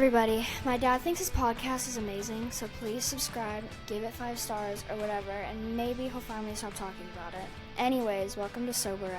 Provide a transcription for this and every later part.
everybody. My dad thinks his podcast is amazing, so please subscribe, give it 5 stars or whatever, and maybe he'll finally stop talking about it. Anyways, welcome to Sobriety.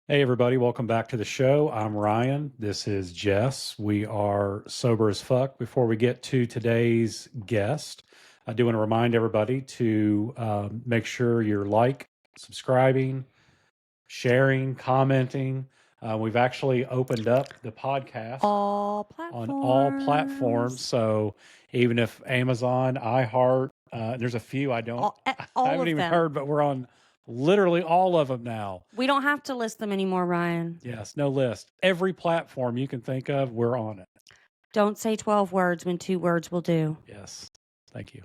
Hey everybody, welcome back to the show. I'm Ryan. This is Jess. We are sober as fuck. Before we get to today's guest, I do want to remind everybody to make sure you're subscribing, sharing, commenting. We've actually opened up the podcast on all platforms. So even if Amazon, iHeart, there's a few I haven't even heard, but we're on literally all of them now. We don't have to list them anymore, Ryan. Yes, no list. Every platform you can think of, we're on it. Don't say 12 words when 2 words will do. Yes. Thank you.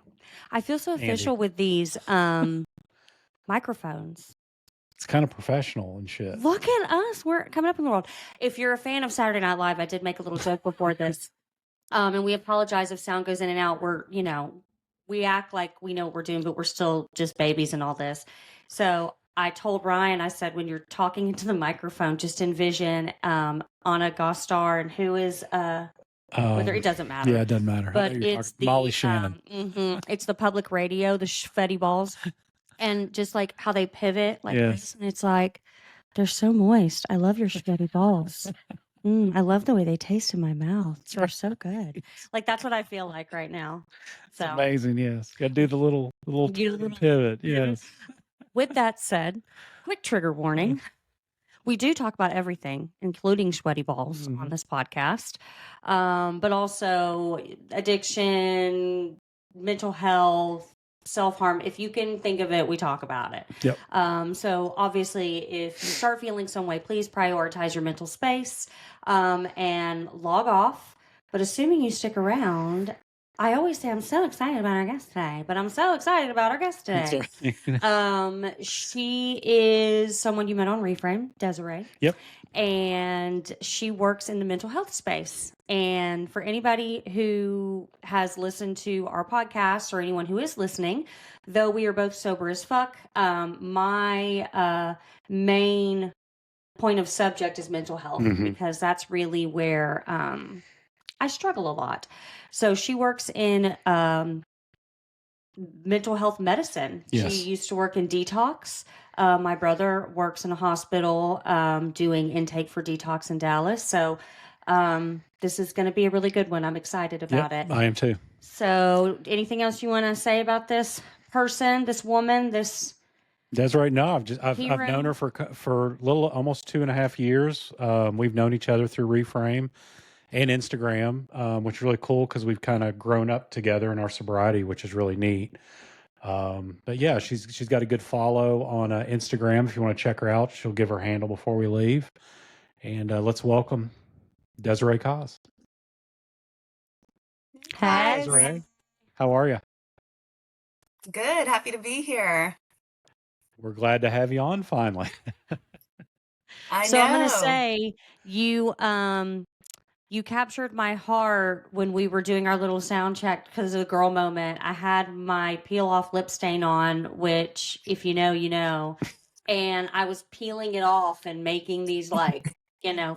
I feel so official with these microphones. It's kind of professional and shit. Look at us. We're coming up in the world. If you're a fan of Saturday Night Live, I did make a little joke before this. And we apologize if sound goes in and out. We act like we know what we're doing, but we're still just babies in all this. So I told Ryan, I said, when you're talking into the microphone, just envision Anna Gostar and who is whether it doesn't matter. Yeah, it doesn't matter. But it's Molly Shannon. It's the public radio, the Schfetty balls, and just like how they pivot like this, and it's like they're so moist. I love your Schfetty balls. I love the way they taste in my mouth. They're so good. Like that's what I feel like right now. So it's amazing. Yes, got to do the little pivot. Yes. With that said, quick trigger warning. We do talk about everything, including sweaty balls on this podcast, but also addiction, mental health, self-harm. If you can think of it, we talk about it. Yep. So obviously, if you start feeling some way, please prioritize your mental space and log off. But assuming you stick around, I always say I'm so excited about our guest today, but I'm so excited about our guest today. She is someone you met on Reframe, Desiree. Yep. And she works in the mental health space. And for anybody who has listened to our podcast or anyone who is listening, though we are both sober as fuck, my main point of subject is mental health because that's really where I struggle a lot. So she works in mental health medicine. Yes. She used to work in detox. My brother works in a hospital doing intake for detox in Dallas. So this is going to be a really good one. I'm excited about it. I am too. So anything else you want to say about this person, this woman, this... That's right. No, I've known her for almost 2.5 years. We've known each other through Reframe and Instagram, which is really cool because we've kind of grown up together in our sobriety, which is really neat. But yeah, she's got a good follow on Instagram. If you want to check her out, she'll give her handle before we leave. And let's welcome Desiree Coz. Hi, Desiree. How are you? Good. Happy to be here. We're glad to have you on finally. I so know. I'm going to say you captured my heart when we were doing our little sound check because of the girl moment. I had my peel off lip stain on, which if you know, you know, and I was peeling it off and making these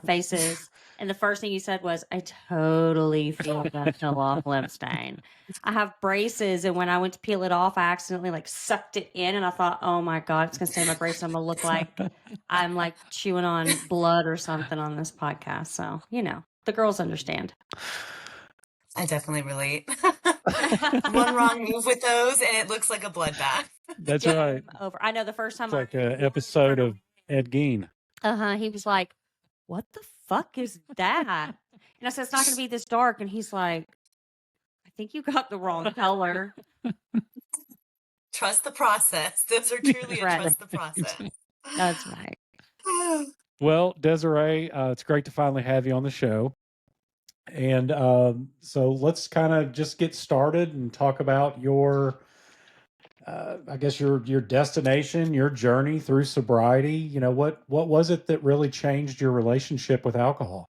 faces. And the first thing you said was, I totally feel that peel off lip stain. I have braces, and when I went to peel it off, I accidentally sucked it in, and I thought, oh my God, it's going to stay in my braces. I'm going to look like I'm chewing on blood or something on this podcast. So, the girls understand. I definitely relate. One wrong move with those, and it looks like a bloodbath. That's right. Over. I know the first time. It's like an episode of Ed Gein. He was like, what the fuck is that? And I said, it's not going to be this dark. And he's like, I think you got the wrong color. Trust the process. Those are truly Right. trust the process. That's right. Well, Desiree, it's great to finally have you on the show. And so let's kind of just get started and talk about your destination, your journey through sobriety. What was it that really changed your relationship with alcohol?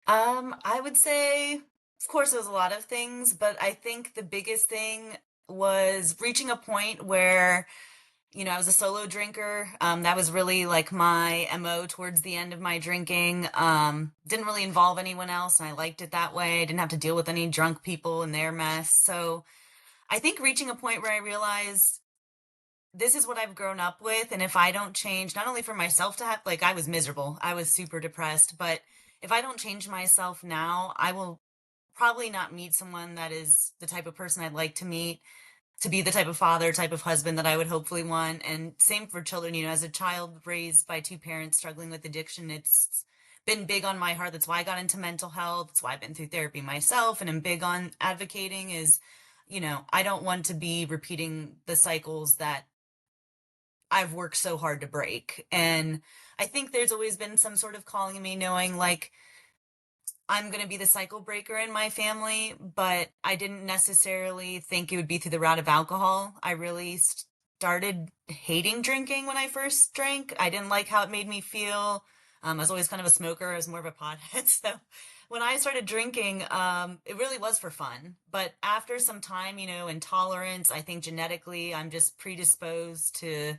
I would say of course, it was a lot of things, but I think the biggest thing was reaching a point where, I was a solo drinker. That was really like my MO towards the end of my drinking. Didn't really involve anyone else, and I liked it that way. I didn't have to deal with any drunk people and their mess. So I think reaching a point where I realized this is what I've grown up with. And if I don't change, not only for myself to have, like, I was miserable, I was super depressed, but if I don't change myself now, I will probably not meet someone that is the type of person I'd like to meet, to be the type of father, type of husband that I would hopefully want. And same for children, as a child raised by two parents struggling with addiction, it's been big on my heart. That's why I got into mental health. That's why I've been through therapy myself. And I'm big on advocating is, I don't want to be repeating the cycles that I've worked so hard to break. And I think there's always been some sort of calling in me, knowing like I'm going to be the cycle breaker in my family, but I didn't necessarily think it would be through the route of alcohol. I really started hating drinking when I first drank. I didn't like how it made me feel. I was always kind of a smoker. I was more of a pothead. So when I started drinking, it really was for fun. But after some time, intolerance, I think genetically, I'm just predisposed to,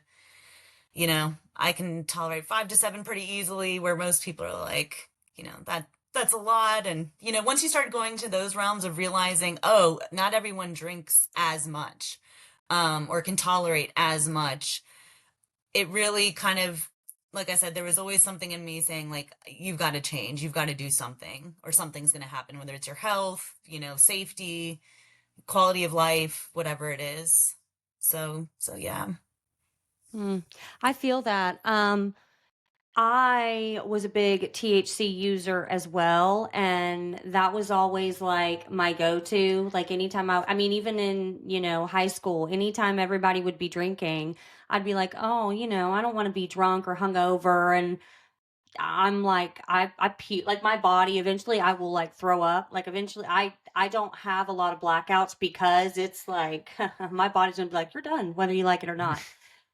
I can tolerate 5 to 7 pretty easily, where most people are like, that's a lot. And, once you start going to those realms of realizing, oh, not everyone drinks as much, or can tolerate as much, it really kind of, like I said, there was always something in me saying like, you've got to change, you've got to do something, or something's going to happen, whether it's your health, safety, quality of life, whatever it is. So yeah. I feel that. I was a big THC user as well, and that was always like my go-to. Like anytime I mean, even in, high school, anytime everybody would be drinking, I'd be like, oh, I don't want to be drunk or hungover. And I'm like, I puke, like my body, eventually I will like throw up. Like eventually I don't have a lot of blackouts because it's like, my body's gonna be like, you're done, whether you like it or not.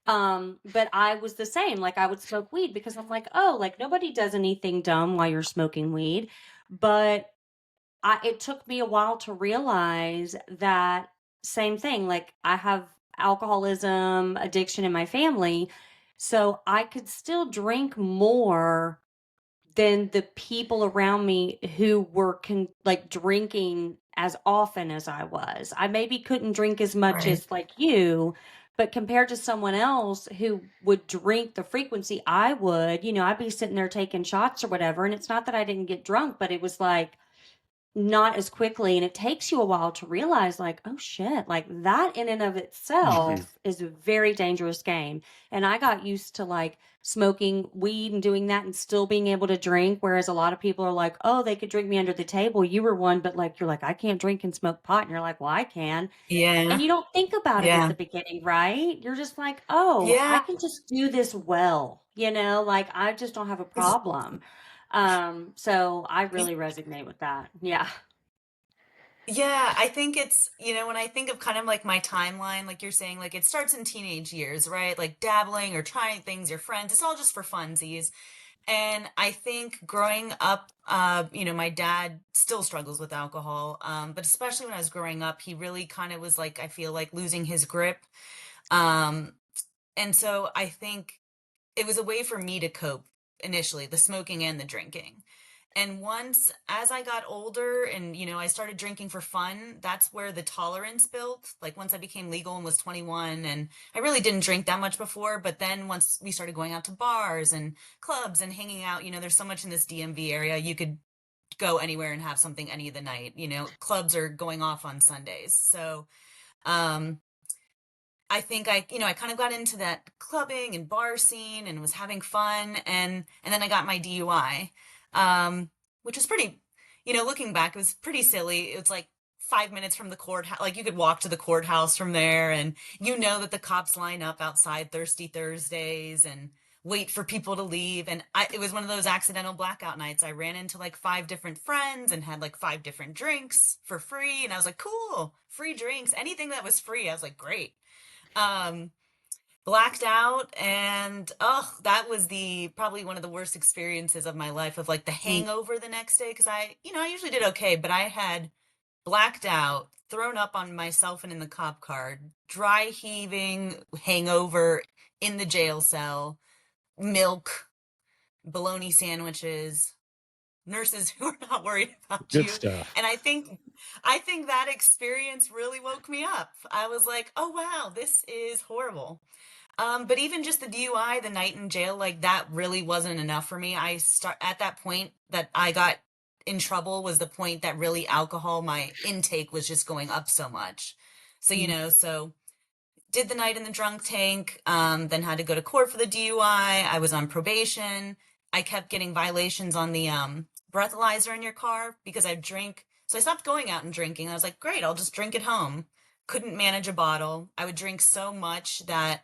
But I was the same. Like I would smoke weed because I'm like, oh, like nobody does anything dumb while you're smoking weed. But it took me a while to realize that same thing. Like I have alcoholism, addiction in my family. So I could still drink more than the people around me who were like drinking as often as I was. I maybe couldn't drink as much Right. as like you, but compared to someone else who would drink the frequency I would, I'd be sitting there taking shots or whatever. And it's not that I didn't get drunk, but it was like, not as quickly, and it takes you a while to realize like, oh shit, like that in and of itself is a very dangerous game. And I got used to like smoking weed and doing that and still being able to drink, whereas a lot of people are like, oh, they could drink me under the table. You were one, but like you're like, I can't drink and smoke pot, and you're like, well, I can. And Yeah. you don't think about it at Yeah. the beginning, right? You're just like, oh, I Yeah. can just do this well, like I just don't have a problem. So I really resonate with that. Yeah. Yeah, I think it's, when I think of kind of like my timeline, like you're saying, like it starts in teenage years, right? Like dabbling or trying things, your friends, it's all just for funsies. And I think growing up, my dad still struggles with alcohol. But especially when I was growing up, he really kind of was like, I feel like losing his grip. Um, and so I think it was a way for me to cope initially, the smoking and the drinking. And once, as I got older and, I started drinking for fun, that's where the tolerance built. Like once I became legal and was 21, and I really didn't drink that much before. But then once we started going out to bars and clubs and hanging out, there's so much in this DMV area. You could go anywhere and have something any of the night. Clubs are going off on Sundays. So, um, I think I kind of got into that clubbing and bar scene and was having fun. And then I got my DUI, which was pretty, looking back, it was pretty silly. It was like 5 minutes from the courthouse. Like you could walk to the courthouse from there, and that the cops line up outside Thirsty Thursdays and wait for people to leave. And it was one of those accidental blackout nights. I ran into like 5 different friends and had like 5 different drinks for free. And I was like, cool, free drinks, anything that was free. I was like, great. Um, Blacked out, and that was probably one of the worst experiences of my life, of like the hangover the next day, because I usually did okay, but I had blacked out, thrown up on myself and in the cop car, dry heaving, hangover in the jail cell, milk, bologna sandwiches, nurses who are not worried about Good you. stuff. And I think that experience really woke me up. I was like, oh wow, this is horrible. But even just the DUI, the night in jail, like that really wasn't enough for me. At that point that I got in trouble was the point that really alcohol, my intake was just going up so much. So, so did the night in the drunk tank, then had to go to court for the DUI. I was on probation. I kept getting violations on the breathalyzer in your car because I drink. So I stopped going out and drinking. I was like, great, I'll just drink at home. Couldn't manage a bottle. I would drink so much that,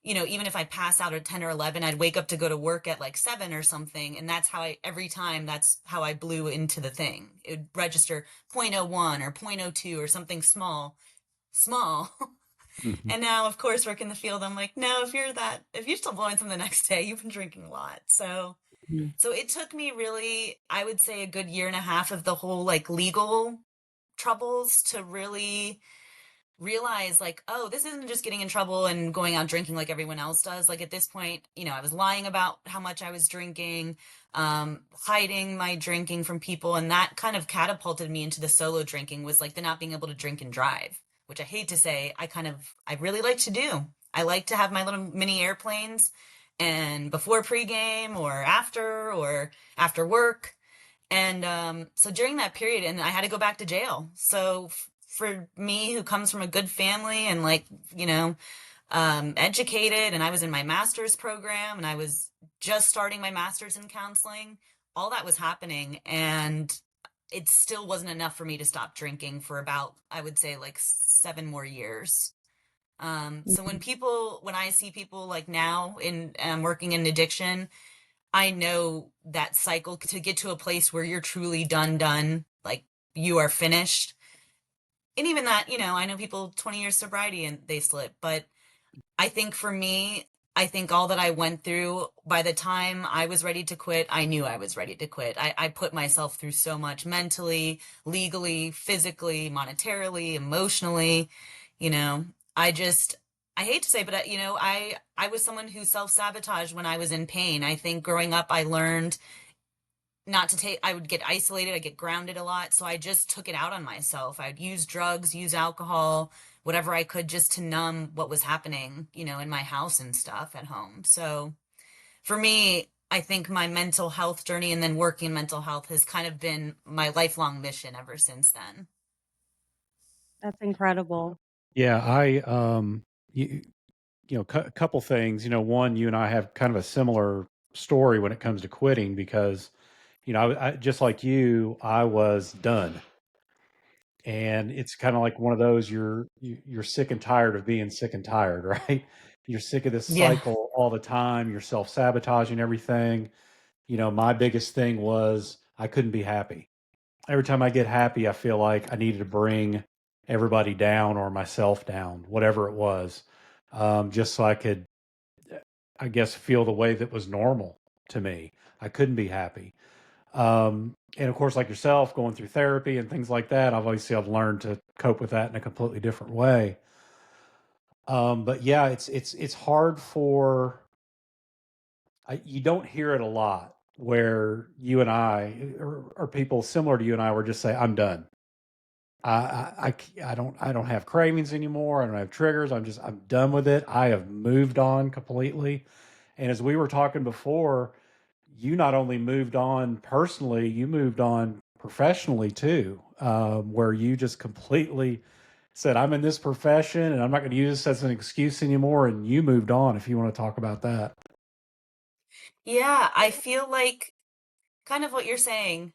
even if I pass out at 10 or 11, I'd wake up to go to work at like 7 or something. And that's every time, that's how I blew into the thing. It would register zero point zero 0.01 or 0.02 or something small. Mhm. And now, of course, work in the field, I'm like, no, if you're still blowing some the next day, you've been drinking a lot. So it took me really, I would say, a good year and a half of the whole like legal troubles to really realize like, oh, this isn't just getting in trouble and going out drinking like everyone else does. Like at this point, I was lying about how much I was drinking, hiding my drinking from people. And that kind of catapulted me into the solo drinking, was like the not being able to drink and drive, which I hate to say, I really like to do. I like to have my little mini airplanes, and before pregame or after work. And so during that period, and I had to go back to jail. So for me, who comes from a good family and like, educated, and I was in my master's program and I was just starting my master's in counseling, all that was happening. And it still wasn't enough for me to stop drinking for about, I would say, like 7 more years. So when I see people like now in working in addiction, I know that cycle to get to a place where you're truly done, like you are finished. And even that, I know people 20 years sobriety and they slip, but I think for me, I think all that I went through, by the time I was ready to quit, I knew I was ready to quit. I put myself through so much mentally, legally, physically, monetarily, emotionally. You know, I hate to say, but I was someone who self-sabotaged when I was in pain. I think growing up, I learned not to take, I would get isolated, I get grounded a lot. So I just took it out on myself. I'd use drugs, use alcohol, whatever I could, just to numb what was happening, in my house and stuff at home. So for me, I think my mental health journey and then working in mental health has kind of been my lifelong mission ever since then. That's incredible. Yeah, a couple things. One, you and I have kind of a similar story when it comes to quitting because, I just like you, I was done. And it's kind of like one of those you're sick and tired of being sick and tired, right? You're sick of this Yeah. cycle all the time. You're self-sabotaging everything. My biggest thing was I couldn't be happy. Every time I get happy, I feel like I needed to bring everybody down or myself down, whatever it was, just so I could, I guess, feel the way that was normal to me. I couldn't be happy. And of course, like yourself, going through therapy and things like that, I've learned to cope with that in a completely different way. But yeah, it's hard you don't hear it a lot where you and I, or people similar to you and I, were just say, "I'm done. I don't have cravings anymore. I don't have triggers. I'm done with it. I have moved on completely." And as we were talking before, you not only moved on personally, you moved on professionally too, where you just completely said, "I'm in this profession and I'm not going to use this as an excuse anymore." And you moved on. If you want to talk about that. Yeah, I feel like kind of what you're saying.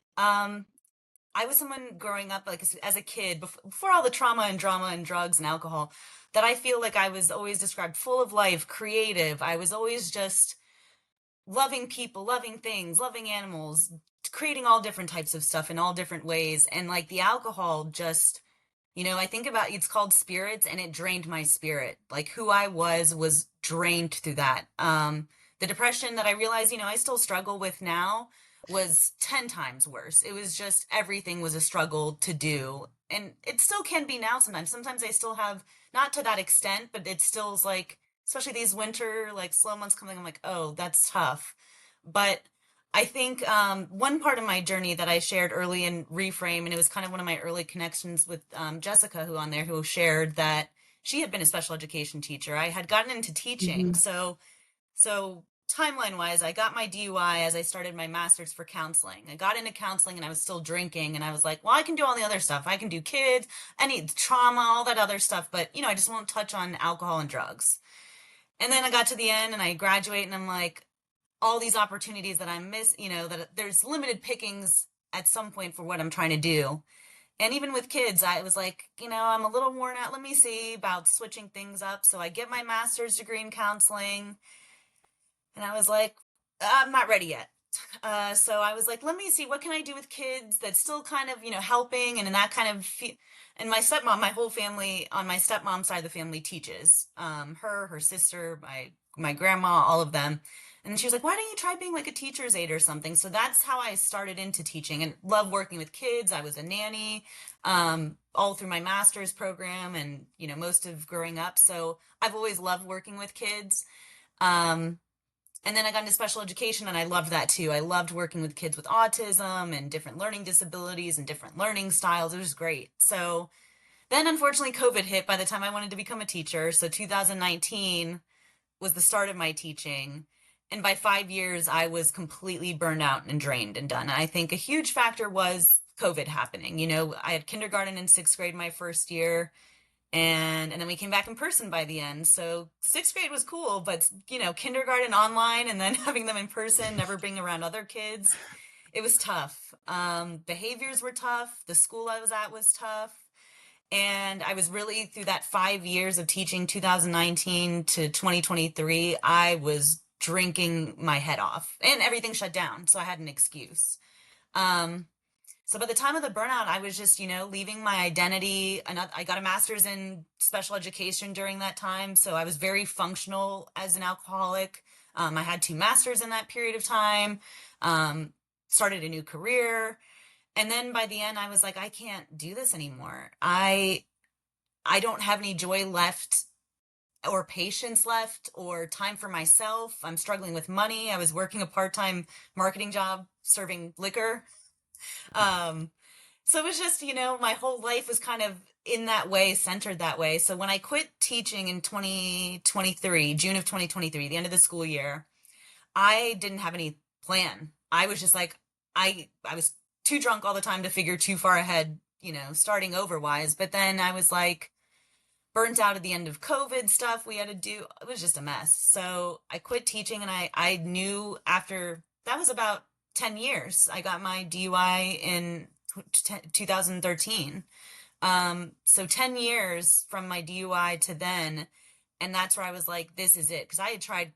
I was someone growing up, like as a kid, before all the trauma and drama and drugs and alcohol, that I feel like I was always described full of life, creative. I was always just loving people, loving things, loving animals, creating all different types of stuff in all different ways. And like the alcohol just, I think about it's called spirits, and it drained my spirit. Like who I was drained through that. The depression that I realized, I still struggle with now was 10 times worse. It was just everything was a struggle to do. and it still can be now sometimes. Sometimes I still have, not to that extent, but it still is like, especially these winter, like slow months coming, I'm like, oh, that's tough. But I think one part of my journey that I shared early in Reframe, and it was kind of one of my early connections with Jessica, who shared that she had been a special education teacher. I had gotten into teaching. So timeline wise, I got my DUI as I started my master's for counseling. I got into counseling and I was still drinking, and I was like, well, I can do all the other stuff. I can do kids, any trauma, all that other stuff, but I just won't touch on alcohol and drugs. And then I got to the end and I graduate and I'm like, all these opportunities that I miss, that there's limited pickings at some point for what I'm trying to do. And even with kids, I was like, I'm a little worn out. Let me see about switching things up. So I get my master's degree in counseling, and I was like, I'm not ready yet. So I was like, let me see, what can I do with kids that's still kind of, helping, and in that kind of, and my stepmom, my whole family on my stepmom's side of the family teaches, her sister, my grandma, all of them. And she was like, why don't you try being like a teacher's aide or something? So that's how I started into teaching and love working with kids. I was a nanny, all through my master's program and, most of growing up. So I've always loved working with kids. And then I got into special education and I loved that too. I loved working with kids with autism and different learning disabilities and different learning styles. It was great. So then unfortunately COVID hit by the time I wanted to become a teacher. So 2019 was the start of my teaching. And by 5 years, I was completely burned out and drained and done. And I think a huge factor was COVID happening. I had kindergarten in 6th grade my first year. And then we came back in person by the end. So 6th grade was cool, but kindergarten online and then having them in person, never being around other kids, it was tough. Behaviors were tough. The school I was at was tough. And I was really, through that 5 years of teaching, 2019 to 2023, I was drinking my head off and everything shut down. So I had an excuse. So by the time of the burnout, I was just, leaving my identity. And I got a master's in special education during that time. So I was very functional as an alcoholic. I had 2 masters in that period of time, started a new career. And then by the end, I was like, I can't do this anymore. I don't have any joy left or patience left or time for myself. I'm struggling with money. I was working a part-time marketing job serving liquor. So it was just, my whole life was kind of in that way, centered that way. So when I quit teaching in 2023, June of 2023, the end of the school year, I didn't have any plan. I was just like, I was too drunk all the time to figure too far ahead, starting over wise. But then I was like, burnt out at the end of COVID stuff we had to do. It was just a mess. So I quit teaching, and I knew after that was about 10 years. I got my DUI in 2013. So 10 years from my DUI to then. And that's where I was like, this is it. Cause I had tried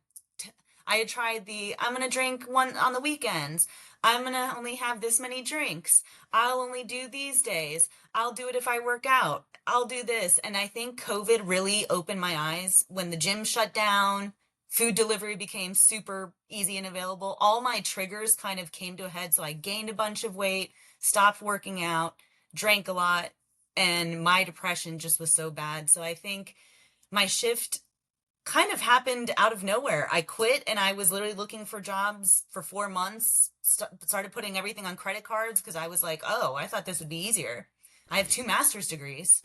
I'm going to drink one on the weekends. I'm going to only have this many drinks. I'll only do these days. I'll do it if I work out. I'll do this. And I think COVID really opened my eyes when the gym shut down. Food delivery became super easy and available. All my triggers kind of came to a head. So I gained a bunch of weight, stopped working out, drank a lot, and my depression just was so bad. So I think my shift kind of happened out of nowhere. I quit and I was literally looking for jobs for 4 months, started putting everything on credit cards because I was like, oh, I thought this would be easier. I have 2 master's degrees.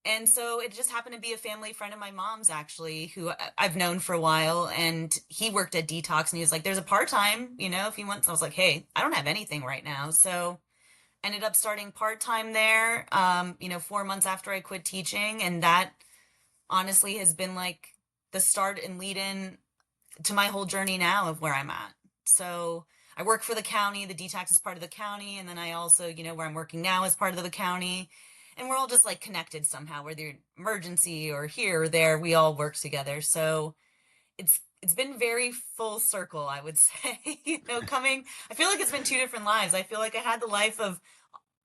And so it just happened to be a family friend of my mom's, actually, who I've known for a while. And he worked at Detox and he was like, there's a part-time, if you want. So I was like, hey, I don't have anything right now. So ended up starting part-time there, 4 months after I quit teaching. And that honestly has been like the start and lead in to my whole journey now of where I'm at. So I work for the county. The Detox is part of the county. And then I also, where I'm working now is part of the county. And we're all just like connected somehow, whether you're emergency or here or there, we all work together. So it's been very full circle, I would say, I feel like it's been 2 different lives. I feel like I had the life of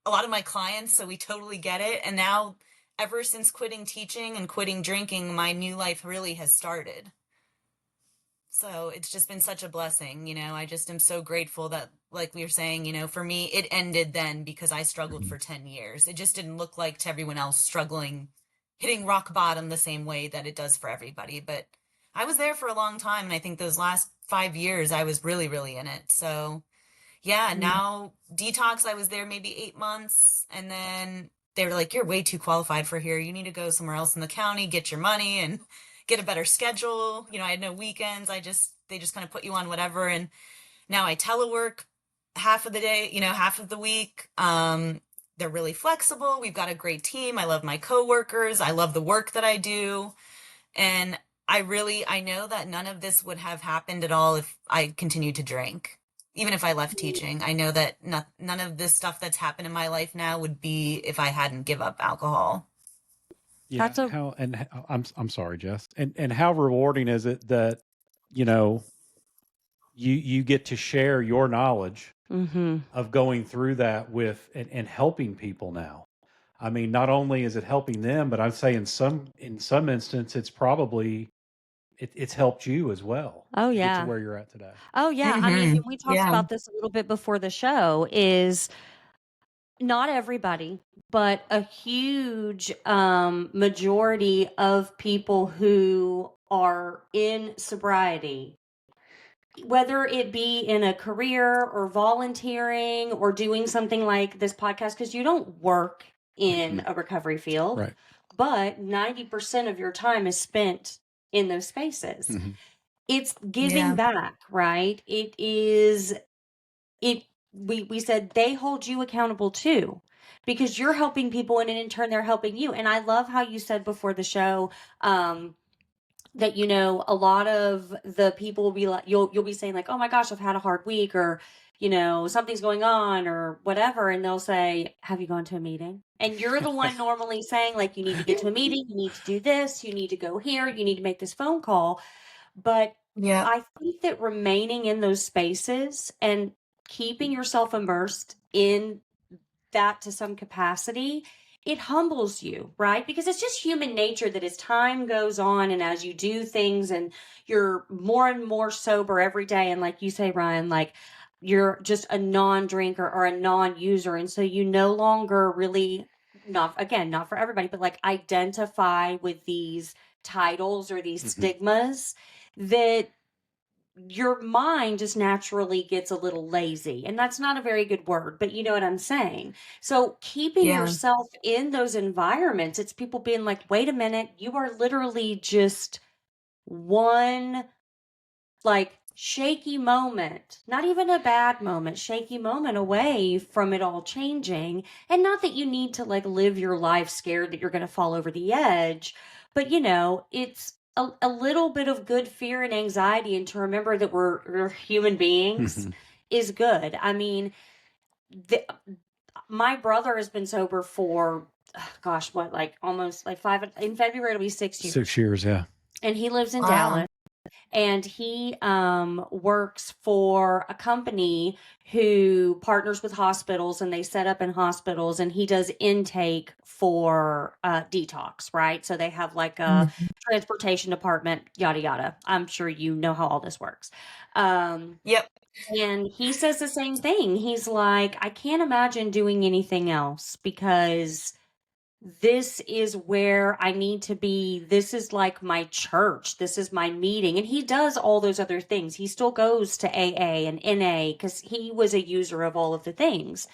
a lot of my clients, so we totally get it. And now ever since quitting teaching and quitting drinking, my new life really has started. So it's just been such a blessing, I just am so grateful that, like we were saying, for me, it ended then because I struggled for 10 years. It just didn't look like to everyone else struggling, hitting rock bottom the same way that it does for everybody. But I was there for a long time. And I think those last 5 years, I was really, really in it. So yeah, now detox, I was there maybe 8 months. And then they were like, you're way too qualified for here. You need to go somewhere else in the county, get your money and get a better schedule. I had no weekends. They just kind of put you on whatever. And now I telework half of the day, half of the week. They're really flexible. We've got a great team. I love my coworkers. I love the work that I do. And I know that none of this would have happened at all if I continued to drink. Even if I left teaching, I know that none of this stuff that's happened in my life now would be if I hadn't give up alcohol. Yeah. I'm sorry, Jess. And how rewarding is it that, you get to share your knowledge of going through that with and helping people now. I mean, not only is it helping them, but I'd say in some instance, it's probably it's helped you as well. Oh, to get to yeah. where you're at today. Oh, yeah. I mean, and we talked Yeah. about this a little bit before the show, is not everybody, but a huge majority of people who are in sobriety, whether it be in a career or volunteering or doing something like this podcast, because you don't work in a recovery field, Right. but 90% of your time is spent in those spaces. It's giving back, right? It is, we said they hold you accountable too, because you're helping people and in turn they're helping you. And I love how you said before the show, that, a lot of the people will be like, you'll be saying like, oh my gosh, I've had a hard week, or, something's going on or whatever. And they'll say, have you gone to a meeting? And you're the one normally saying like, you need to get to a meeting, you need to do this, you need to go here, you need to make this phone call. But Yeah. I think that remaining in those spaces and keeping yourself immersed in that to some capacity, it humbles you, right? Because it's just human nature that as time goes on and as you do things and you're more and more sober every day, and like you say, Ryan, like you're just a non-drinker or a non-user, and so you no longer really, not for everybody, but like identify with these titles or these stigmas, that your mind just naturally gets a little lazy. And that's not a very good word, but you know what I'm saying? So keeping yourself in those environments, it's people being like, wait a minute, you are literally just one like shaky moment, not even a bad moment, shaky moment away from it all changing. And not that you need to like live your life scared that you're going to fall over the edge, but it's a little bit of good fear and anxiety, and to remember that we're human beings is good. I mean, my brother has been sober for, gosh, what, like almost like in February, it'll be 6 years. 6 years. Yeah. And he lives in Dallas. And he works for a company who partners with hospitals, and they set up in hospitals, and he does intake for detox, right? So they have like a transportation department, yada, yada. I'm sure you know how all this works. Yep. And he says the same thing. He's like, I can't imagine doing anything else, because this is where I need to be. This is like my church. This is my meeting. And he does all those other things. He still goes to AA and NA because he was a user of all of the things.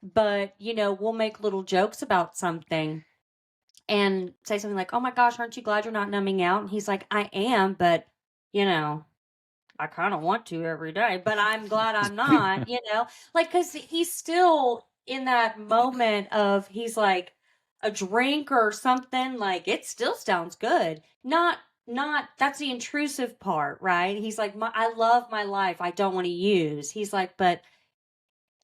But, we'll make little jokes about something and say something like, oh my gosh, aren't you glad you're not numbing out? And he's like, I am, but, I kind of want to every day, but I'm glad I'm not, like, because he's still in that moment of, he's like, a drink or something, like it still sounds good. Not that's the intrusive part, right? He's like, I love my life, I don't want to use. He's like, but,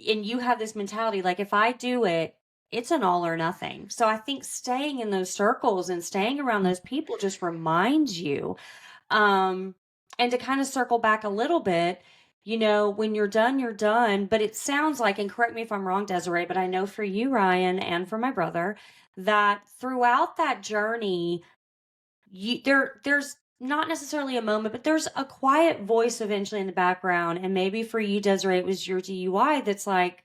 and you have this mentality, like if I do it, it's an all or nothing. So I think staying in those circles and staying around those people just reminds you. And to kind of circle back a little bit, when you're done, you're done. But it sounds like, and correct me if I'm wrong, Desiree, but I know for you, Ryan, and for my brother, that throughout that journey, there's not necessarily a moment, but there's a quiet voice eventually in the background. And maybe for you, Desiree, it was your DUI that's like,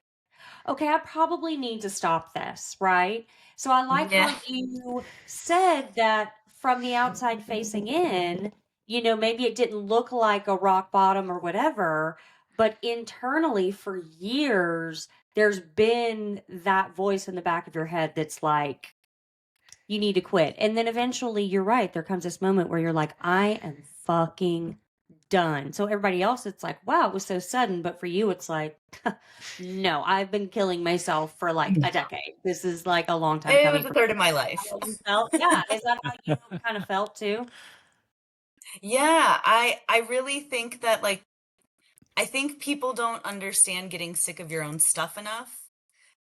okay, I probably need to stop this, right? So I like Yeah. how you said that from the outside facing in, maybe it didn't look like a rock bottom or whatever, but internally for years, there's been that voice in the back of your head that's like, you need to quit. And then eventually, you're right, there comes this moment where you're like, I am fucking done. So everybody else, it's like, wow, it was so sudden. But for you, it's like, no, I've been killing myself for like a decade. This is like a long time It was coming. a third of my life. How you felt? Yeah. Is that how you kind of felt too? Yeah, I really think that like I think people don't understand getting sick of your own stuff enough.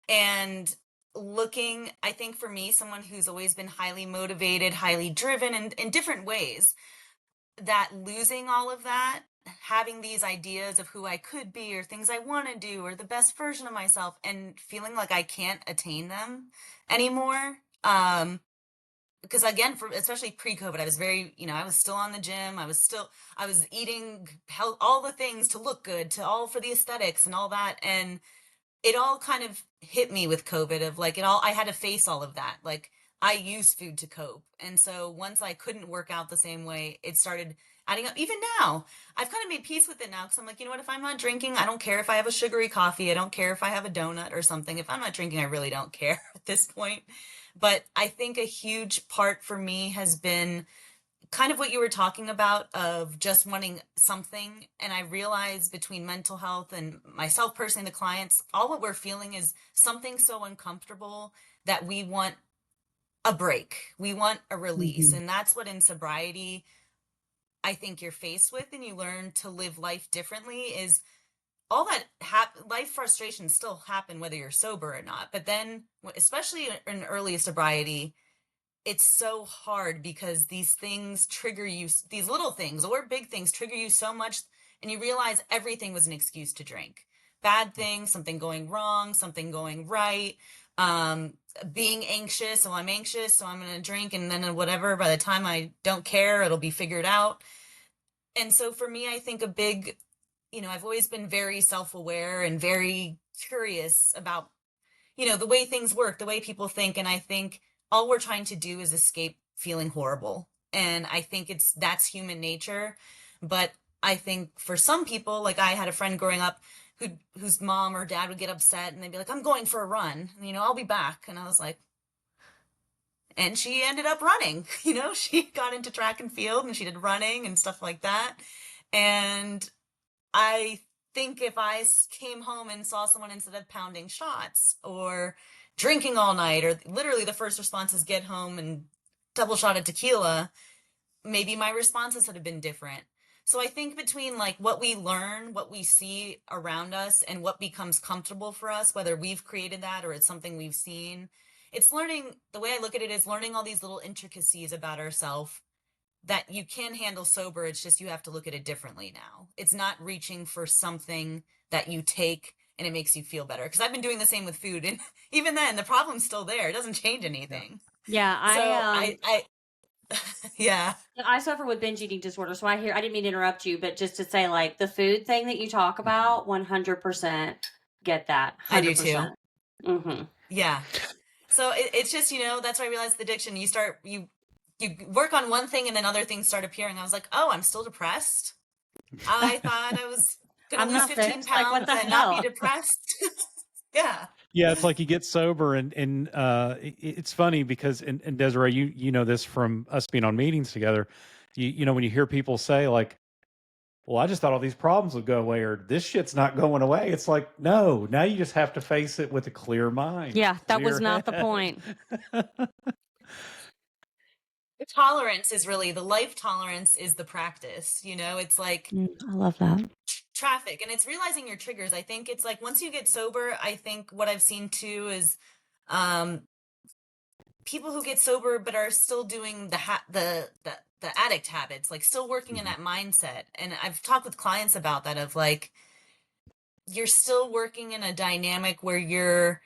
And looking, I think for me, someone who's always been highly motivated, highly driven in different ways, that losing all of that, having these ideas of who I could be or things I want to do or the best version of myself and feeling like I can't attain them anymore. Because again, for especially pre-COVID, I was very, I was still on the gym. I was eating all the things to look good, to all for the aesthetics and all that. And it all kind of hit me with COVID of like I had to face all of that. Like I use food to cope. And so once I couldn't work out the same way, it started adding up. Even now, I've kind of made peace with it now because I'm like, you know what, if I'm not drinking, I don't care if I have a sugary coffee. I don't care if I have a donut or something. If I'm not drinking, I really don't care at this point. But I think a huge part for me has been kind of what you were talking about of just wanting something. And I realize between mental health and myself personally, the clients, all what we're feeling is something so uncomfortable that we want a break. We want a release. And that's what in sobriety, I think you're faced with, and you learn to live life differently is all that life frustrations still happen whether you're sober or not. But then, especially in early sobriety, it's so hard because these things trigger you, these little things or big things trigger you so much, and you realize everything was an excuse to drink. Bad things, something going wrong, something going right, being anxious. So I'm anxious, so I'm going to drink, and then whatever, by the time I don't care, it'll be figured out. And so for me, I think a big, I've always been very self-aware and very curious about the way things work, the way people think. And I think all we're trying to do is escape feeling horrible. And I think that's human nature. But I think for some people, like I had a friend growing up whose mom or dad would get upset and they'd be like, I'm going for a run, I'll be back. And I was like, and she ended up running, she got into track and field and she did running and stuff like that. And I think if I came home and saw someone instead of pounding shots or drinking all night, or literally the first response is get home and double shot of tequila, maybe my responses would have been different. So I think between like what we learn, what we see around us, and what becomes comfortable for us, whether we've created that or it's something we've seen, it's learning. The way I look at it is learning all these little intricacies about ourselves that you can handle sober. It's just you have to look at it differently now. It's not reaching for something that you take and it makes you feel better. Because I've been doing the same with food, and even then, the problem's still there. It doesn't change anything. Yeah. I yeah. I suffer with binge eating disorder. So I didn't mean to interrupt you, but just to say, like, the food thing that you talk about, 100% get that. 100%. I do too. Mm-hmm. Yeah. So it's just, that's why I realized the addiction. You work on one thing and then other things start appearing. I was like, oh, I'm still depressed. I thought I was going to lose 15 pounds and not be depressed. Yeah. Yeah, it's like you get sober, and it's funny because, and Desiree, you know this from us being on meetings together. When you hear people say like, "Well, I just thought all these problems would go away," or "This shit's not going away," it's like, no, now you just have to face it with a clear mind. Yeah, that was not the point. The tolerance is really the life tolerance is the practice. It's like I love that. Traffic, and it's realizing your triggers. I think it's like once you get sober, I think what I've seen too is people who get sober but are still doing the addict habits, like still working in that mindset. And I've talked with clients about that of like you're still working in a dynamic where you're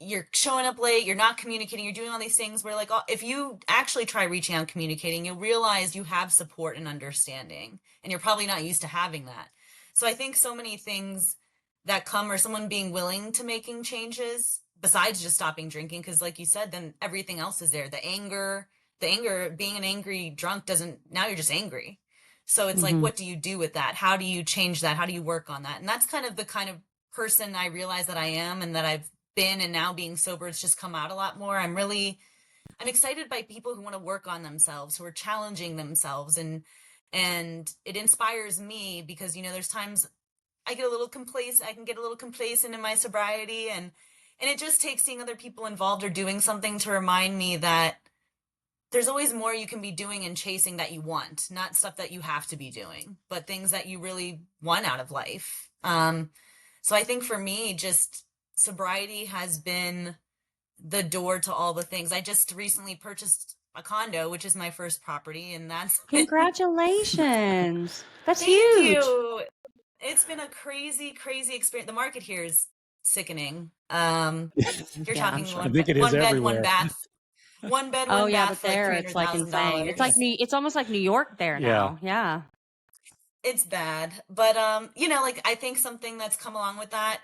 you're showing up late, you're not communicating, you're doing all these things where like, if you actually try reaching out and communicating, you'll realize you have support and understanding, and you're probably not used to having that. So I think so many things that come, or someone being willing to making changes besides just stopping drinking, because like you said, then everything else is there. The anger, being an angry drunk now you're just angry. So it's like, Mm-hmm. what do you do with that? How do you change that? How do you work on that? And that's kind of the kind of person I realize that I am, and that I've been, and now being sober, it's just come out a lot more. I'm excited by people who want to work on themselves, who are challenging themselves, and it inspires me, because there's times I get a little complacent. I can get a little complacent in my sobriety, and it just takes seeing other people involved or doing something to remind me that there's always more you can be doing and chasing that you want, not stuff that you have to be doing, but things that you really want out of life. So I think for me, just sobriety has been the door to all the things. I just recently purchased a condo, which is my first property, and that's Congratulations. That's thank huge. you. It's been a crazy, crazy experience. The market here is sickening. You're Yeah, I'm talking sure. I think it is one bed, one everywhere. bath, one bed, Oh one yeah, bath but for like there three it's hundred like thousand insane. It's like dollars. it's almost like New York there Yeah. now. Yeah. It's bad, but like I think something that's come along with that,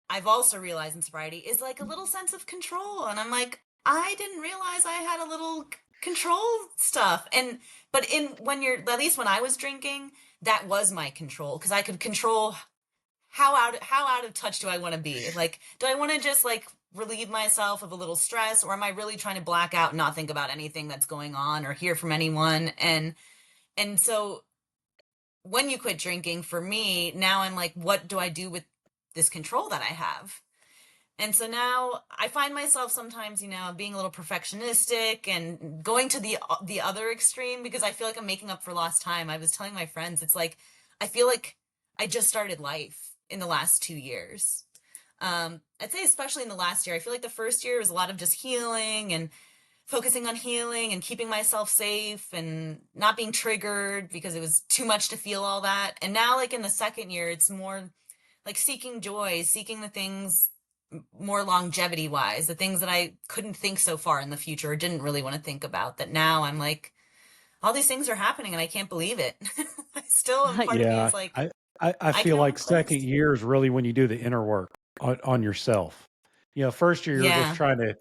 I've also realized in sobriety, is like a little sense of control, and I'm like, I didn't realize I had a little control stuff, but at least when I was drinking, that was my control, because I could control how out of touch do I want to be? Like, do I want to just like relieve myself of a little stress, or am I really trying to black out and not think about anything that's going on or hear from anyone? And so when you quit drinking, for me, now I'm like, what do I do with this control that I have? And so now I find myself sometimes, being a little perfectionistic and going to the other extreme, because I feel like I'm making up for lost time. I was telling my friends, it's like I feel like I just started life in the last 2 years. I'd say especially in the last year. I feel like the first year was a lot of just healing and focusing on healing and keeping myself safe and not being triggered because it was too much to feel all that. And now, like in the second year, it's more like seeking joy, seeking the things more longevity wise, the things that I couldn't think so far in the future or didn't really want to think about, that now I'm like, all these things are happening and I can't believe it. I still am, part of me Yeah. is like, I I can feel have a like second place. year is really when you do the inner work on yourself. First year you're just Yeah. trying to,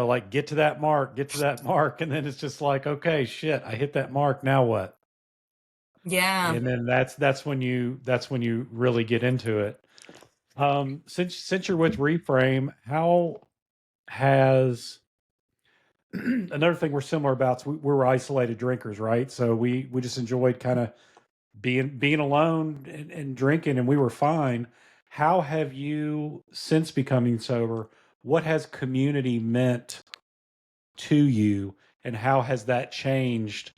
like get to that mark, get to that mark. And then it's just like, okay, shit, I hit that mark. Now what? Yeah. And then that's when you really get into it. Since you're with Reframe, how has another thing we're similar about is we're isolated drinkers, right? So we just enjoyed kind of being alone and drinking, and we were fine. How have you, since becoming sober, what has community meant to you, and how has that changed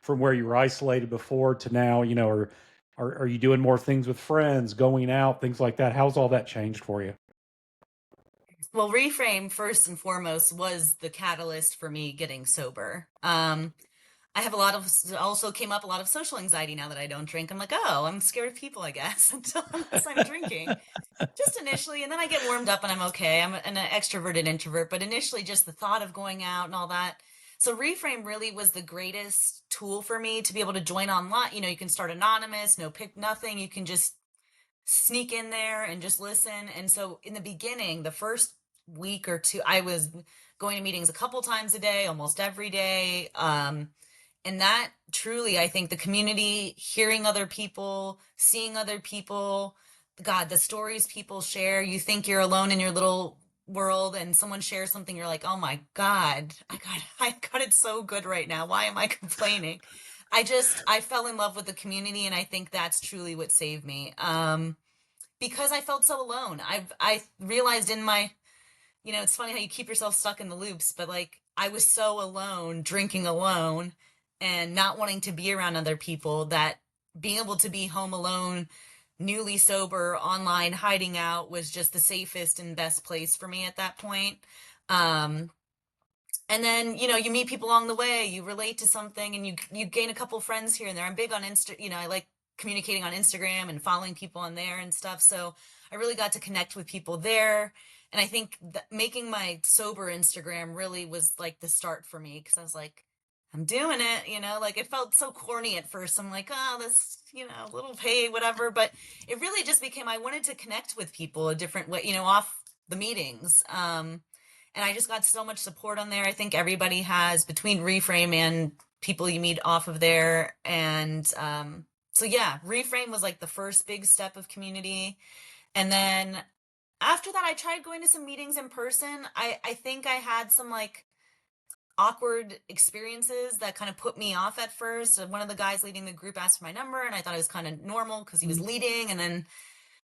from where you were isolated before to now? Or are you doing more things with friends, going out, things like that? How's all that changed for you? Well, Reframe, first and foremost, was the catalyst for me getting sober. I have also came up a lot of social anxiety now that I don't drink. I'm like, oh, I'm scared of people, I guess, unless I'm drinking. Just initially, and then I get warmed up and I'm okay. I'm an extroverted introvert, but initially just the thought of going out and all that. So Reframe really was the greatest tool for me to be able to join online. You can start anonymous, no pick, nothing. You can just sneak in there and just listen. And so in the beginning, the first week or two, I was going to meetings a couple times a day, almost every day. And that truly, I think the community, hearing other people, seeing other people, God, the stories people share, you think you're alone in your little world, and someone shares something, you're like, oh my God, I got it so good right now. Why am I complaining? I fell in love with the community, and I think that's truly what saved me. Because I felt so alone. I realized in my, it's funny how you keep yourself stuck in the loops, but like I was so alone, drinking alone and not wanting to be around other people, that being able to be home alone, newly sober, online, hiding out, was just the safest and best place for me at that point. Um, and then, you meet people along the way, you relate to something, and you gain a couple friends here and there. I'm big on I like communicating on Instagram and following people on there and stuff. So I really got to connect with people there. And I think that making my sober Instagram really was like the start for me, because I was like, I'm doing it, like it felt so corny at first. I'm like, oh, this, little pay, whatever. But it really just became, I wanted to connect with people a different way, off the meetings. And I just got so much support on there. I think everybody has, between Reframe and people you meet off of there. And so yeah, Reframe was like the first big step of community. And then after that, I tried going to some meetings in person. I think I had some like awkward experiences that kind of put me off at first. One of the guys leading the group asked for my number, and I thought it was kind of normal because he was leading. And then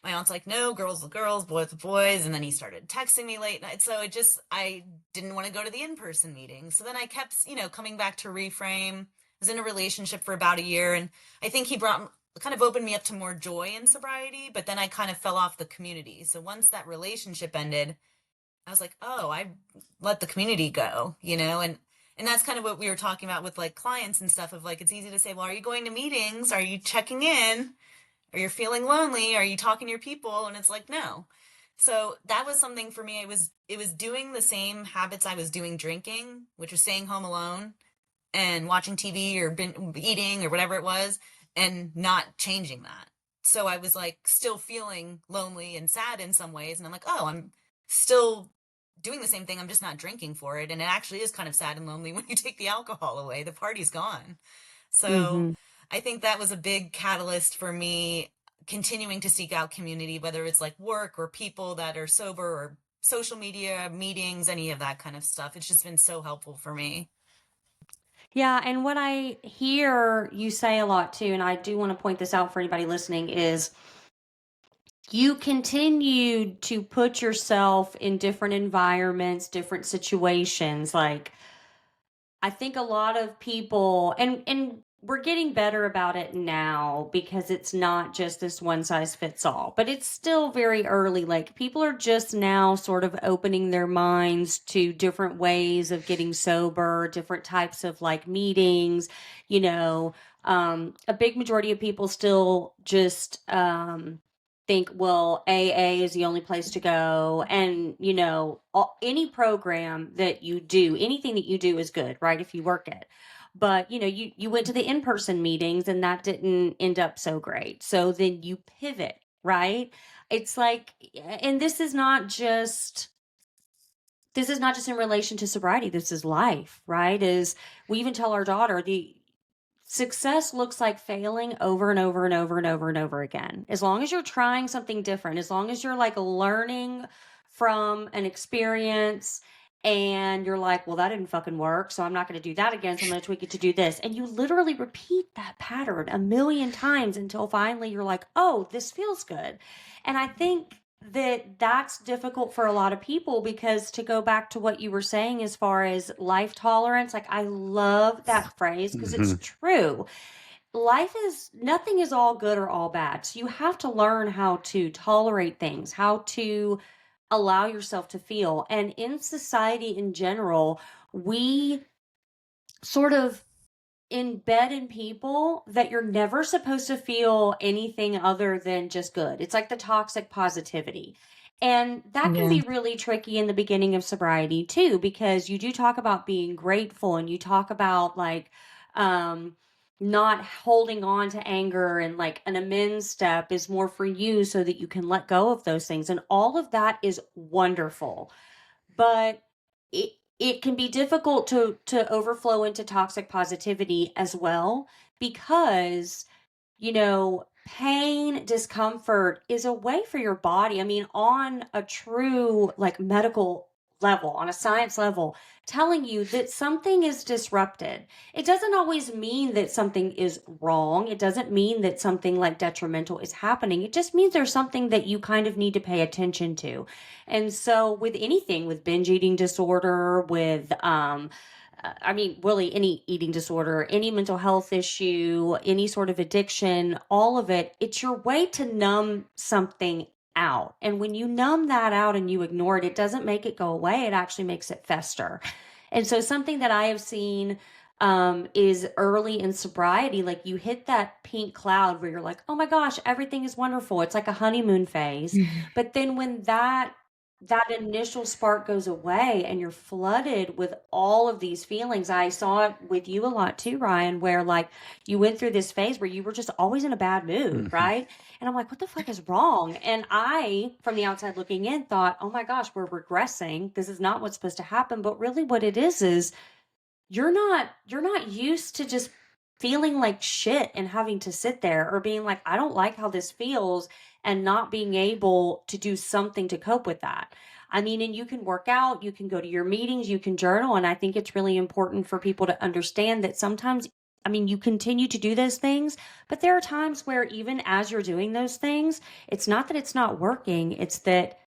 my aunt's like, no, girls with girls, boys with boys. And then he started texting me late night. So I didn't want to go to the in-person meeting. So then I kept, coming back to Reframe. I was in a relationship for about a year. And I think he kind of opened me up to more joy in sobriety. But then I kind of fell off the community. So once that relationship ended, I was like, oh, I let the community go, and that's kind of what we were talking about with like clients and stuff, of like, it's easy to say, well, are you going to meetings? Are you checking in? Are you feeling lonely? Are you talking to your people? And it's like, no. So that was something for me. It was doing the same habits I was doing drinking, which was staying home alone and watching TV or eating or whatever it was, and not changing that. So I was like still feeling lonely and sad in some ways. And I'm like, oh, I'm still doing the same thing. I'm just not drinking for it. And it actually is kind of sad and lonely when you take the alcohol away. The party's gone. So I think that was a big catalyst for me continuing to seek out community, whether it's like work or people that are sober or social media, meetings, any of that kind of stuff. It's just been so helpful for me. Yeah, and what I hear you say a lot too, and I do want to point this out for anybody listening, is you continue to put yourself in different environments, different situations. Like, I think a lot of people, and we're getting better about it now because it's not just this one size fits all, but it's still very early. Like, people are just now sort of opening their minds to different ways of getting sober, different types of like meetings, a big majority of people still just, think, well, AA is the only place to go. And, any program that you do, anything that you do is good, right? If you work it. But, you went to the in-person meetings and that didn't end up so great. So then you pivot, right? It's like, and this is not just in relation to sobriety. This is life, right? Is we even tell our daughter, the success looks like failing over and over and over and over and over again. As long as you're trying something different, as long as you're like learning from an experience and you're like, well, that didn't fucking work, so I'm not going to do that again, so I'm going to tweak it to do this. And you literally repeat that pattern a million times until finally you're like, oh, this feels good. And I think that's difficult for a lot of people, because to go back to what you were saying as far as life tolerance, like, I love that phrase because it's true. Nothing is all good or all bad. So you have to learn how to tolerate things, how to allow yourself to feel. And in society in general, we sort of embed in people that you're never supposed to feel anything other than just good. It's like the toxic positivity. And that can be really tricky in the beginning of sobriety too, because you do talk about being grateful and you talk about like not holding on to anger, and like an amends step is more for you so that you can let go of those things. And all of that is wonderful. But it can be difficult to overflow into toxic positivity as well, because, pain, discomfort is a way for your body. I mean, on a true like medical level, on a science level, telling you that something is disrupted. It doesn't always mean that something is wrong. It doesn't mean that something like detrimental is happening. It just means there's something that you kind of need to pay attention to. And so with anything, with binge eating disorder, with really any eating disorder, any mental health issue, any sort of addiction, all of it, it's your way to numb something out. And when you numb that out and you ignore it, it doesn't make it go away. It actually makes it fester. And so something that I have seen is early in sobriety. Like you hit that pink cloud where you're like, oh my gosh, everything is wonderful. It's like a honeymoon phase. But then when that initial spark goes away and you're flooded with all of these feelings, I saw it with you a lot too, Ryan, where like you went through this phase where you were just always in a bad mood, right? And I'm like, what the fuck is wrong? And I, from the outside looking in, thought, oh my gosh, we're regressing. This is not what's supposed to happen. But really what it is you're not used to just feeling like shit and having to sit there or being like, I don't like how this feels, and not being able to do something to cope with that. I mean, and you can work out, you can go to your meetings, you can journal. And I think it's really important for people to understand that sometimes, I mean, you continue to do those things, but there are times where even as you're doing those things, it's not that it's not working, it's that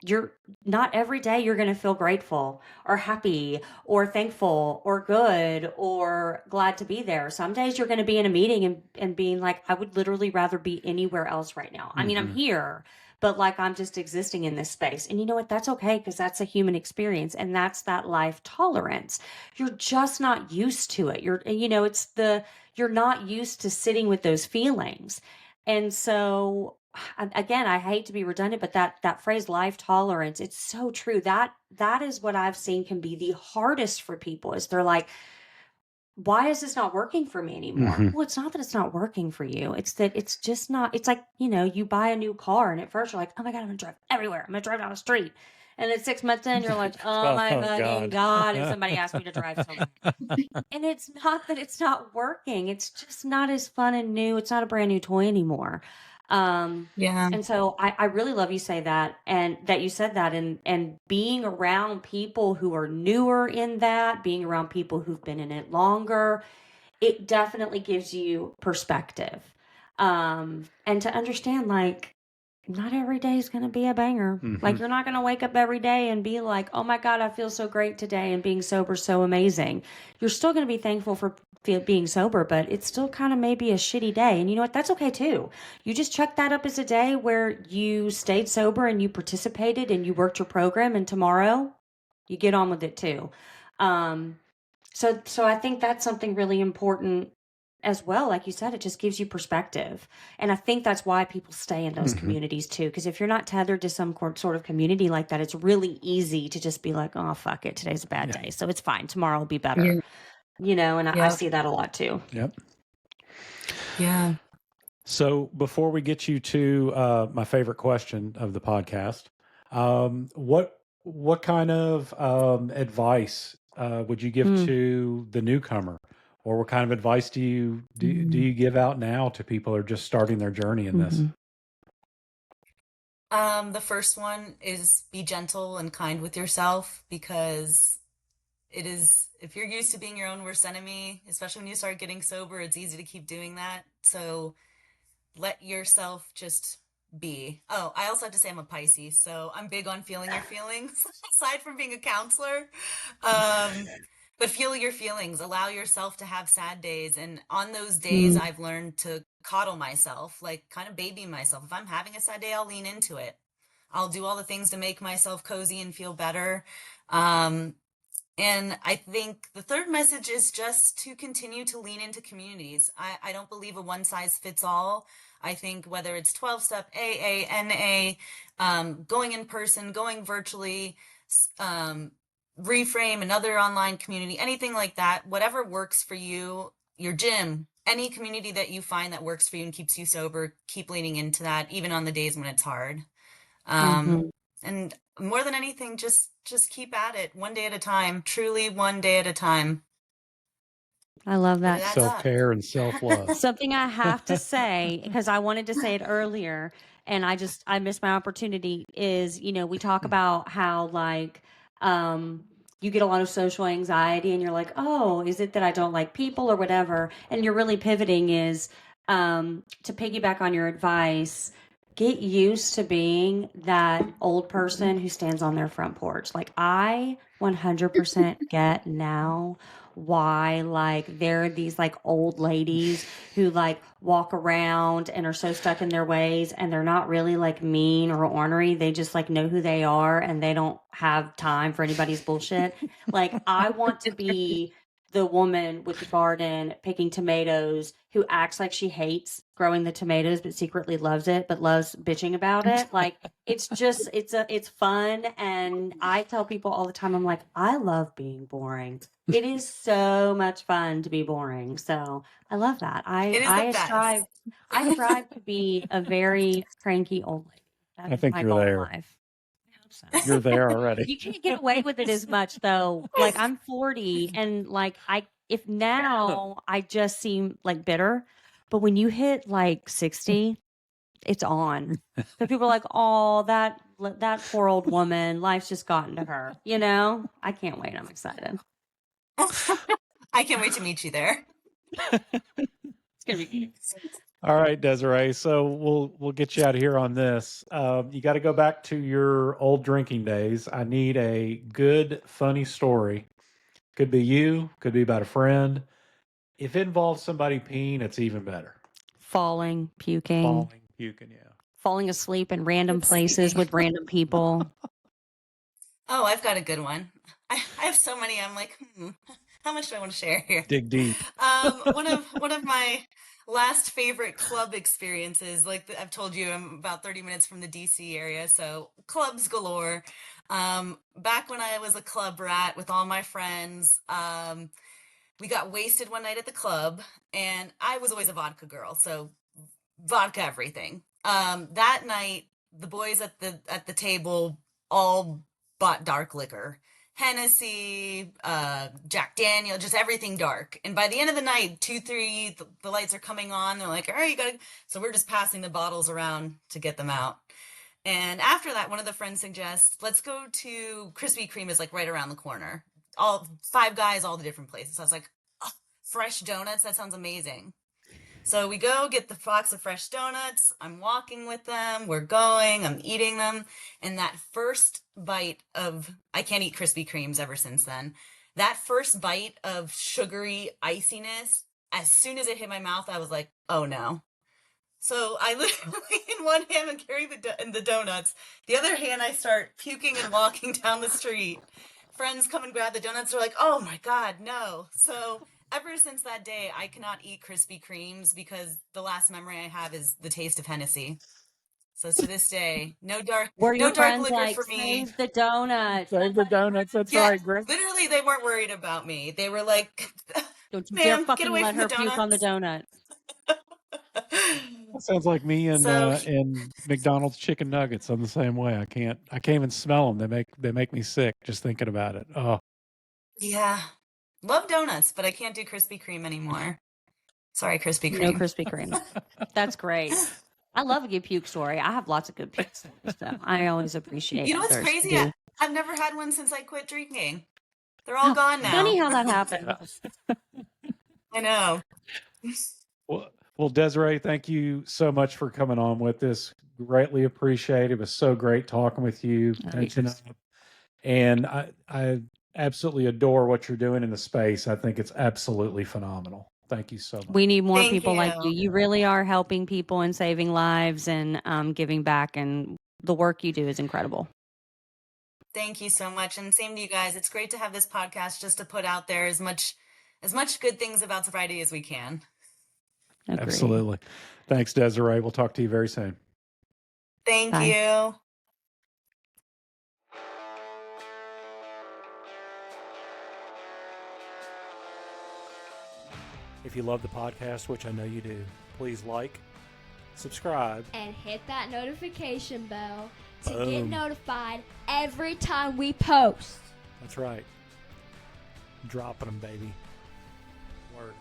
you're not every day you're going to feel grateful or happy or thankful or good or glad to be there. Some days you're going to be in a meeting and being like, I would literally rather be anywhere else right now. I mean, I'm here, but like I'm just existing in this space. And you know what? That's okay, because that's a human experience. And that's that life tolerance. You're just not used to it. You're not used to sitting with those feelings. And so again, I hate to be redundant, but that phrase life tolerance, it's so true. That is what I've seen can be the hardest for people, is they're like, why is this not working for me anymore? Well, it's not that it's not working for you. It's that it's just not, it's like, you buy a new car and at first you're like, oh my God, I'm gonna drive everywhere. I'm gonna drive down the street. And then 6 months in, you're like, oh my fucking God. And somebody asked me to drive somewhere. And it's not that it's not working. It's just not as fun and new. It's not a brand new toy anymore. Yeah. And so I really love you say that, and that you said that, and being around people who are newer in that, being around people who've been in it longer, it definitely gives you perspective. And to understand, like, not every day is going to be a banger. Like, you're not going to wake up every day and be like, oh my God, I feel so great today and being sober is so amazing. You're still going to be thankful for being sober, but it's still kind of maybe a shitty day. And you know what? That's okay too. You just chuck that up as a day where you stayed sober and you participated and you worked your program, and tomorrow you get on with it too. So I think that's something really important as well. Like you said, it just gives you perspective. And I think that's why people stay in those communities too. Because if you're not tethered to some sort of community like that, it's really easy to just be like, oh, fuck it, today's a bad day, so it's fine, tomorrow will be better. And I see that a lot too. Yep. Yeah. So before we get you to my favorite question of the podcast, what kind of advice would you give to the newcomer, or what kind of advice do you give out now to people who are just starting their journey in this? The first one is be gentle and kind with yourself, because it is, if you're used to being your own worst enemy, especially when you start getting sober, it's easy to keep doing that. So let yourself just be. Oh, I also have to say I'm a Pisces, so I'm big on feeling your feelings, aside from being a counselor. But feel your feelings, allow yourself to have sad days. And on those days, I've learned to coddle myself, like kind of baby myself. If I'm having a sad day, I'll lean into it. I'll do all the things to make myself cozy and feel better. And I think the third message is just to continue to lean into communities. I don't believe a one size fits all. I think whether it's 12-step, AA, NA, going in person, going virtually, Reframe, another online community, anything like that, whatever works for you, your gym, any community that you find that works for you and keeps you sober, keep leaning into that, even on the days when it's hard. And more than anything, just keep at it, one day at a time, truly one day at a time. I love that. Self-care and self-love. Something I have to say, because I wanted to say it earlier and I missed my opportunity, is, we talk about how like, you get a lot of social anxiety and you're like, oh, is it that I don't like people or whatever? And you're really pivoting is, to piggyback on your advice, get used to being that old person who stands on their front porch. Like, I 100% get now why like there are these like old ladies who like walk around and are so stuck in their ways, and they're not really like mean or ornery. They just like know who they are and they don't have time for anybody's bullshit. Like, I want to be the woman with the garden picking tomatoes who acts like she hates growing the tomatoes but secretly loves it, but loves bitching about it. Like, it's just it's fun. And I tell people all the time, I'm like, I love being boring. It is so much fun to be boring. So I love that. It is the best. I strive to be a very cranky old lady. I That is think my you're goal in there. life. I hope so. You're there already. You can't get away with it as much though. Like, I'm 40 and like if now I just seem like bitter, but when you hit like 60, it's on. So people are like, "Oh, that poor old woman, life's just gotten to her." You know? I can't wait. I'm excited. I can't wait to meet you there. It's going to be All right, Desiree. So we'll get you out of here on this. You got to go back to your old drinking days. I need a good, funny story. Could be you. Could be about a friend. If it involves somebody peeing, it's even better. falling, puking, Falling, puking, yeah. falling asleep in random Let's places see. with random people. Oh, I've got a good one. I have so many. I'm like, how much do I want to share here? Dig deep. One of my last favorite club experiences, like I've told you, I'm about 30 minutes from the DC area, so clubs galore. Back when I was a club rat with all my friends, we got wasted one night at the club, and I was always a vodka girl, so vodka everything. That night, the boys at the table all bought dark liquor. Hennessy, Jack Daniel, just everything dark. And by the end of the night, 2, 3, the lights are coming on. They're like, all right, you gotta. So we're just passing the bottles around to get them out. And after that, one of the friends suggests, let's go to Krispy Kreme is like right around the corner. All 5 guys, all the different places. I was like, oh, fresh donuts, that sounds amazing. So we go get the box of fresh donuts. I'm walking with them. We're going. I'm eating them. And that first bite of, I can't eat Krispy Kremes ever since then. That first bite of sugary iciness, as soon as it hit my mouth, I was like, oh no. So I literally, in one hand, I'm carrying the donuts. The other hand, I start puking and walking down the street. Friends come and grab the donuts. They're like, oh my God, no. So ever since that day, I cannot eat Krispy Kremes because the last memory I have is the taste of Hennessy. So to this day, no dark Friends liquor like, for me. save the donuts. Save the donuts. That's Yeah, right, Greg. literally, they weren't worried about me. They were like, Don't you dare ma'am, get fucking away let from the her puke on the donuts. donuts. That sounds like me and So McDonald's chicken nuggets. I'm the same way. I can't even smell them. They make me sick just thinking about it. Oh, yeah, love donuts, but I can't do Krispy Kreme anymore. Sorry, Krispy Kreme. No Krispy Kreme. That's great. I love a good puke story. I have lots of good puke stories, so I always appreciate You know what's others crazy? who do. I've never had one since I quit drinking. They're all gone now. Funny how that happens. I know. well, Desiree, thank you so much for coming on with us. Greatly appreciate it. It was so great talking with you. Catching up. And I absolutely adore what you're doing in the space. I think it's absolutely phenomenal. Thank you so much. We need more Thank people like you. you. You really are helping people and saving lives and giving back, and the work you do is incredible. Thank you so much. And same to you guys. It's great to have this podcast just to put out there as much good things about sobriety as we can. Agreed. Absolutely. Thanks, Desiree. We'll talk to you very soon. Thank Bye. you. If you love the podcast, which I know you do, please like, subscribe, And hit that notification bell to get Boom. notified every time we post. That's right. Dropping them, baby. Word.